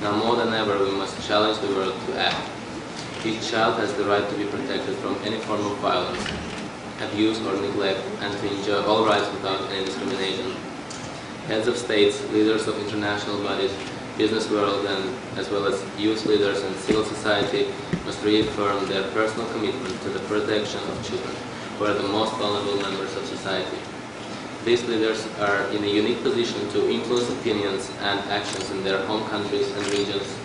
Now more than ever, we must challenge the world to act. Each child has the right to be protected from any form of violence, abuse or neglect, and to enjoy all rights without any discrimination. Heads of states, leaders of international bodies, business world, and as well as youth leaders and civil society must reaffirm their personal commitment to the protection of children, who are the most vulnerable members of society. These leaders are in a unique position to influence opinions and actions in their home countries and regions,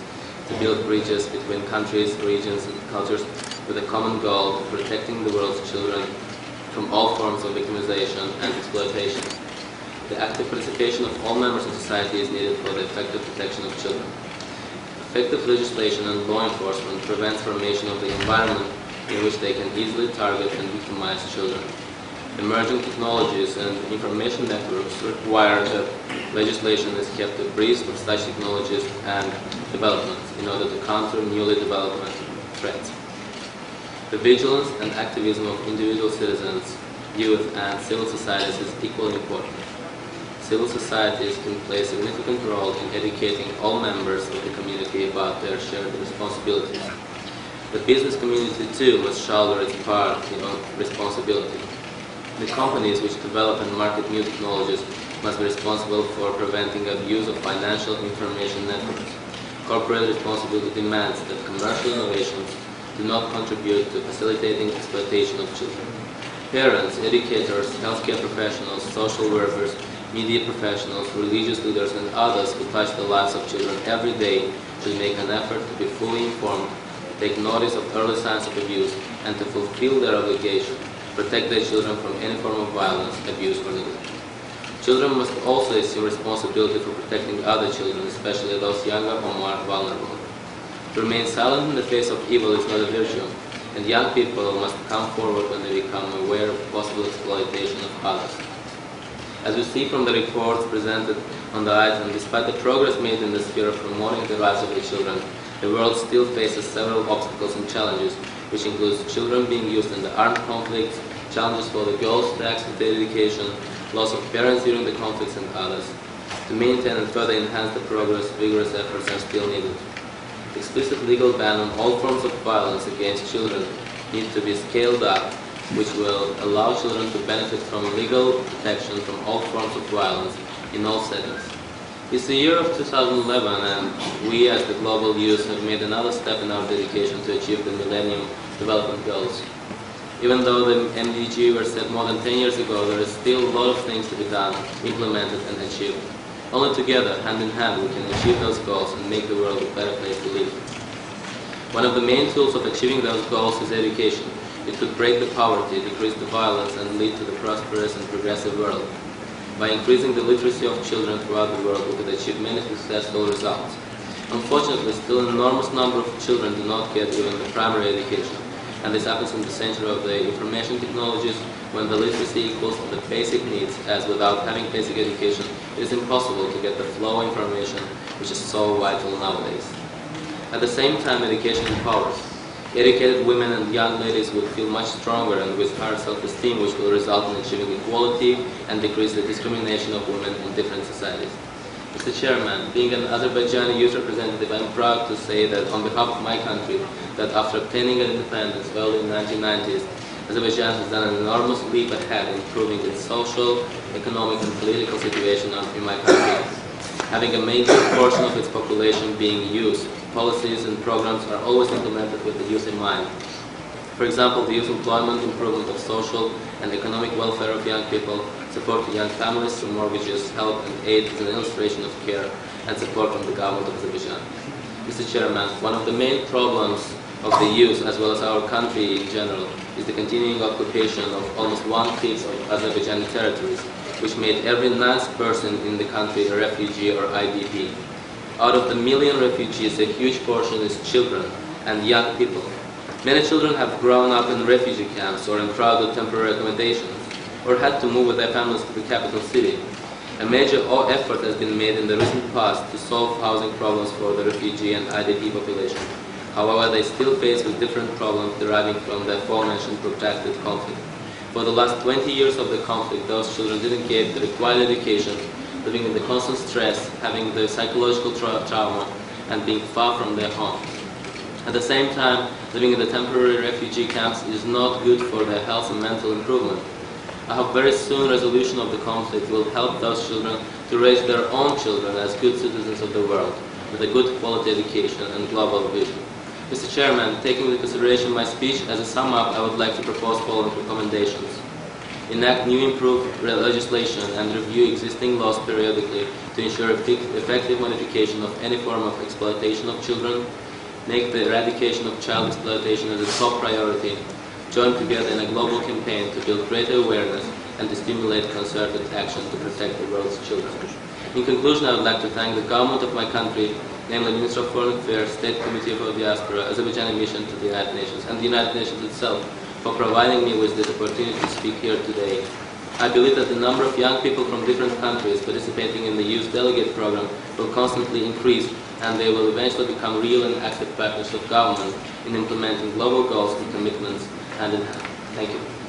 to build bridges between countries, regions, and cultures with a common goal of protecting the world's children from all forms of victimization and exploitation. The active participation of all members of society is needed for the effective protection of children. Effective legislation and law enforcement prevents formation of the environment in which they can easily target and victimize children. Emerging technologies and information networks require that legislation is kept abreast of such technologies and developments in order to counter newly developed threats. The vigilance and activism of individual citizens, youth, and civil societies is equally important. Civil societies can play a significant role in educating all members of the community about their shared responsibilities. The business community too must shoulder its part of responsibility. The companies which develop and market new technologies must be responsible for preventing abuse of financial information networks. Corporate responsibility demands that commercial innovations do not contribute to facilitating exploitation of children. Parents, educators, healthcare professionals, social workers, media professionals, religious leaders, and others who touch the lives of children every day should make an effort to be fully informed, take notice of early signs of abuse, and to fulfill their obligation, protect their children from any form of violence, abuse, or neglect. Children must also assume responsibility for protecting other children, especially those younger or more vulnerable. To remain silent in the face of evil is not a virtue, and young people must come forward when they become aware of possible exploitation of others. As we see from the reports presented on the item, despite the progress made in the sphere of promoting the rights of the children, the world still faces several obstacles and challenges, which includes children being used in the armed conflicts, challenges for the girls to access their education, loss of parents during the conflicts, and others. To maintain and further enhance the progress, vigorous efforts are still needed. Explicit legal ban on all forms of violence against children needs to be scaled up, which will allow children to benefit from legal protection from all forms of violence in all settings. It's the year of 2011, and we as the global youth have made another step in our dedication to achieve the Millennium Development Goals. Even though the MDG were set more than 10 years ago, there is still a lot of things to be done, implemented, and achieved. Only together, hand in hand, we can achieve those goals and make the world a better place to live. One of the main tools of achieving those goals is education. It could break the poverty, decrease the violence, and lead to the prosperous and progressive world. By increasing the literacy of children throughout the world, we could achieve many successful results. Unfortunately, still an enormous number of children do not get even the primary education, and this happens in the center of the information technologies when the literacy equals the basic needs, as without having basic education, it is impossible to get the flow of information, which is so vital nowadays. At the same time, education empowers. Educated women and young ladies will feel much stronger and with higher self-esteem, which will result in achieving equality and decrease the discrimination of women in different societies. Mr. Chairman, being an Azerbaijani youth representative, I'm proud to say that on behalf of my country, that after obtaining independence early in the 1990s, Azerbaijan has done an enormous leap ahead in improving its social, economic, and political situation in my country. Having a major portion of its population being youth, policies and programs are always implemented with the youth in mind. For example, the youth employment, improvement of social and economic welfare of young people, support to young families through mortgages, help and aid is an illustration of care and support from the government of Azerbaijan. Mr. Chairman, one of the main problems of the youth, as well as our country in general, is the continuing occupation of almost 1/5 of Azerbaijani territories, which made every 9th person in the country a refugee or IDP. Out of the million refugees, a huge portion is children and young people. Many children have grown up in refugee camps or in crowded temporary accommodations, or had to move with their families to the capital city. A major effort has been made in the recent past to solve housing problems for the refugee and IDP population. However, they still face with different problems deriving from the aforementioned protracted conflict. For the last 20 years of the conflict, those children didn't get the required education, living in the constant stress, having the psychological trauma, and being far from their home. At the same time, living in the temporary refugee camps is not good for their health and mental improvement. I hope very soon resolution of the conflict will help those children to raise their own children as good citizens of the world, with a good quality education and global vision. Mr. Chairman, taking into consideration my speech as a sum up, I would like to propose following recommendations. Enact new improved legislation and review existing laws periodically to ensure effective modification of any form of exploitation of children. Make the eradication of child exploitation as a top priority. Join together in a global campaign to build greater awareness and to stimulate concerted action to protect the world's children. In conclusion, I would like to thank the government of my country, namely Minister of Foreign Affairs, State Committee for Diaspora, Azerbaijani Mission to the United Nations, and the United Nations itself for providing me with this opportunity to speak here today. I believe that the number of young people from different countries participating in the Youth Delegate program will constantly increase, and they will eventually become real and active partners of government in implementing global goals and commitments hand in hand. Thank you.